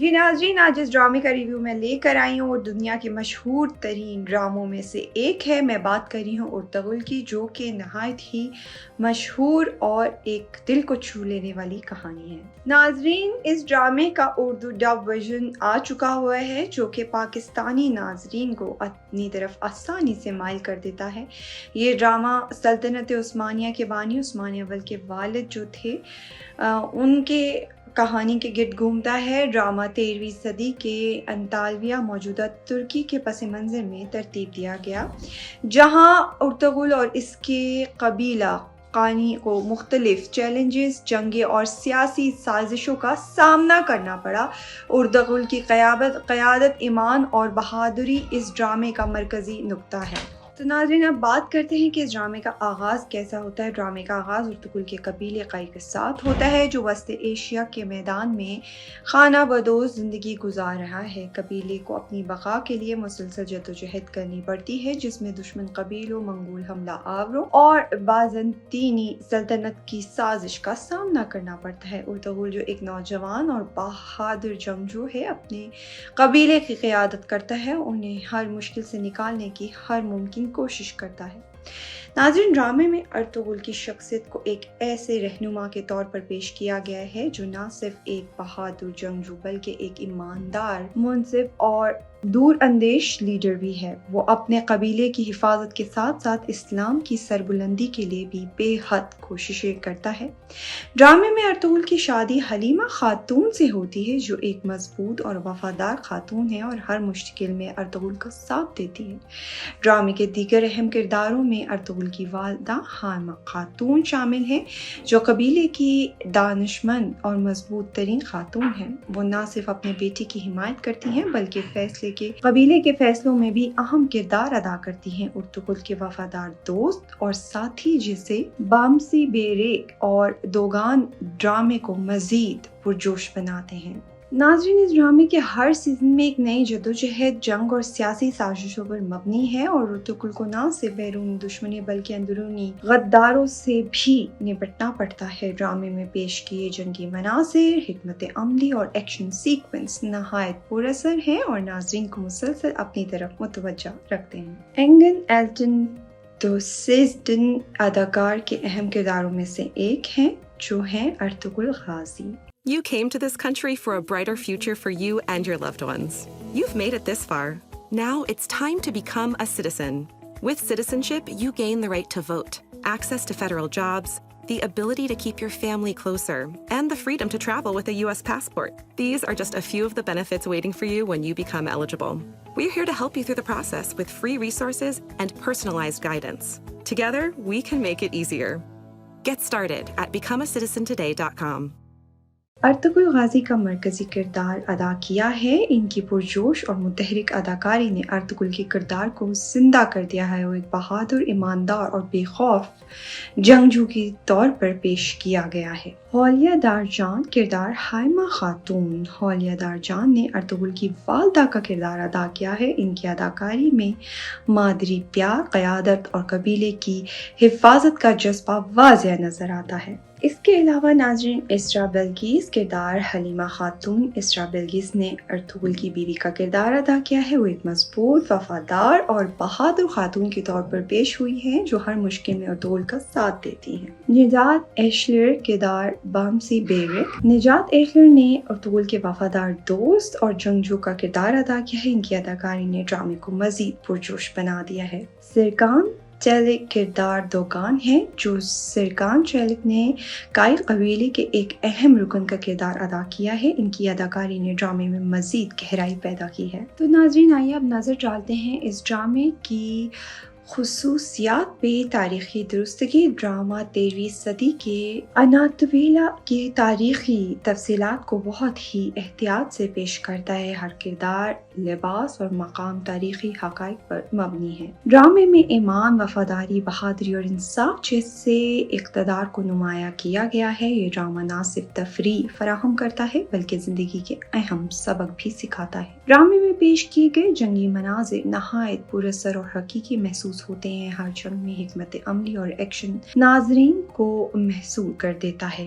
جی ناظرین، آج اس ڈرامے کا ریویو میں لے کر آئی ہوں اور دنیا کے مشہور ترین ڈراموں میں سے ایک ہے۔ میں بات کر رہی ہوں ارطغرل کی، جو کہ نہایت ہی مشہور اور ایک دل کو چھو لینے والی کہانی ہے۔ ناظرین، اس ڈرامے کا اردو ڈب ورژن آ چکا ہوا ہے، جو کہ پاکستانی ناظرین کو اپنی طرف آسانی سے مائل کر دیتا ہے۔ یہ ڈرامہ سلطنت عثمانیہ کے بانی عثمان اول کے والد جو تھے ان کے کہانی کے گرد گھومتا ہے۔ ڈرامہ 13ویں صدی کے انطالیہ موجودہ ترکی کے پس منظر میں ترتیب دیا گیا، جہاں ارطغرل اور اس کے قبیلہ قانی کو مختلف چیلنجز، جنگیں اور سیاسی سازشوں کا سامنا کرنا پڑا۔ ارطغرل کی قیادت، ایمان اور بہادری اس ڈرامے کا مرکزی نقطہ ہے۔ تو ناظرین، اب بات کرتے ہیں کہ اس ڈرامے کا آغاز کیسا ہوتا ہے۔ ڈرامے کا آغاز ارطغرل کے قبیلے قائی کے ساتھ ہوتا ہے، جو وسط ایشیا کے میدان میں خانہ بدوش زندگی گزار رہا ہے۔ قبیلے کو اپنی بقا کے لیے مسلسل جدوجہد کرنی پڑتی ہے، جس میں دشمن قبیلوں، منگول حملہ آوروں اور بازنطینی سلطنت کی سازش کا سامنا کرنا پڑتا ہے۔ ارطغرل، جو ایک نوجوان اور بہادر جنگجو ہے، اپنے قبیلے کی قیادت کرتا ہے، انہیں ہر مشکل سے نکالنے کی ہر ممکن کوشش کرتا ہے۔ ناظرین، ڈرامے میں ارطغرل کی شخصیت کو ایک ایسے رہنما کے طور پر پیش کیا گیا ہے جو نہ صرف ایک بہادر جنگجو بلکہ ایک ایماندار، منصف اور دور اندیش لیڈر بھی ہے۔ وہ اپنے قبیلے کی حفاظت کے ساتھ ساتھ اسلام کی سربلندی کے لیے بھی بے حد کوششیں کرتا ہے۔ ڈرامے میں ارطغرل کی شادی حلیمہ خاتون سے ہوتی ہے، جو ایک مضبوط اور وفادار خاتون ہے اور ہر مشکل میں ارطغرل کا ساتھ دیتی ہے۔ ڈرامے کے دیگر اہم کرداروں میں ارطغرل کی والدہ حلیمہ خاتون شامل ہیں، جو قبیلے کی دانشمند اور مضبوط ترین خاتون ہیں۔ وہ نہ صرف اپنے بیٹی کی حمایت کرتی ہیں بلکہ قبیلے کے فیصلوں میں بھی اہم کردار ادا کرتی ہیں۔ ارطغرل کے وفادار دوست اور ساتھی جیسے بامسی بیریک اور دوگان ڈرامے کو مزید پرجوش بناتے ہیں۔ ناظرین، اس ڈرامے کے ہر سیزن میں ایک نئی جدوجہد، جنگ اور سیاسی سازشوں پر مبنی ہے، اور ارطغرل کو نہ صرف بیرونی دشمنی بلکہ اندرونی غداروں سے بھی نپٹنا پڑتا ہے۔ ڈرامے میں پیش کیے جنگی مناظر، حکمت عملی اور ایکشن سیکوینس نہایت پر اثر ہیں اور ناظرین کو مسلسل اپنی طرف متوجہ رکھتے ہیں۔ اینگن ایلٹن دوسیزڈن اداکار کے اہم کرداروں میں سے ایک ہیں، جو ہیں Ertugrul Ghazi. You came to this country for a brighter future for you and your loved ones. You've made it this far. Now it's time to become a citizen. With citizenship, you gain the right to vote, access to federal jobs, the ability to keep your family closer, and the freedom to travel with a U.S. passport. These are just a few of the benefits waiting for you when you become eligible. We're here to help you through the process with free resources and personalized guidance. Together, we can make it easier. Get started at becomeacitizentoday.com. Ertugrul Ghazi کا مرکزی کردار ادا کیا ہے۔ ان کی پرجوش اور متحرک اداکاری نے ارطغرل کے کردار کو زندہ کر دیا ہے۔ وہ ایک بہادر، ایماندار اور بے خوف جنگجو کے طور پر پیش کیا گیا ہے۔ حلیہ دار جان کردار حلیمہ خاتون۔ حلیہ دار جان نے ارطغرل کی والدہ کا کردار ادا کیا ہے۔ ان کی اداکاری میں مادری پیار، قیادت اور قبیلے کی حفاظت کا جذبہ واضح نظر آتا ہے۔ اس کے علاوہ ناظرین، اسرا بلقیس کردار حلیمہ خاتون۔ اسرا بلقیس نے ارطغرل کی بیوی کا کردار ادا کیا ہے۔ وہ ایک مضبوط، وفادار اور بہادر خاتون کے طور پر پیش ہوئی ہیں، جو ہر مشکل میں ارطغرل کا ساتھ دیتی ہیں۔ نجات ایشلر کردار بامسی بیریک۔ نجات ایشلر نے ارطغرل کے وفادار دوست اور جنگجو کا کردار ادا کیا ہے۔ ان کی اداکاری نے ڈرامے کو مزید پرجوش بنا دیا ہے۔ سرکان چیلک کردار دوگان ہے، جو سرکان چیلک نے قائی قبیلے کے ایک اہم رکن کا کردار ادا کیا ہے۔ ان کی اداکاری نے ڈرامے میں مزید گہرائی پیدا کی ہے۔ تو ناظرین، آئیے اب نظر ڈالتے ہیں اس ڈرامے کی خصوصیات پہ۔ تاریخی درستگی۔ ڈرامہ 13ویں صدی کے اناطولیہ کے تاریخی تفصیلات کو بہت ہی احتیاط سے پیش کرتا ہے۔ ہر کردار، لباس اور مقام تاریخی حقائق پر مبنی ہے۔ ڈرامے میں ایمان، وفاداری، بہادری اور انصاف جیسے اقتدار کو نمایاں کیا گیا ہے۔ یہ ڈرامہ نہ صرف تفریح فراہم کرتا ہے بلکہ زندگی کے اہم سبق بھی سکھاتا ہے۔ ڈرامے میں پیش کیے گئے جنگی مناظر نہایت پر اثر اور حقیقی محسوس ہوتے ہیں۔ ہر جنگ میں حکمت عملی اور ایکشن ناظرین کو محصور کر دیتا ہے۔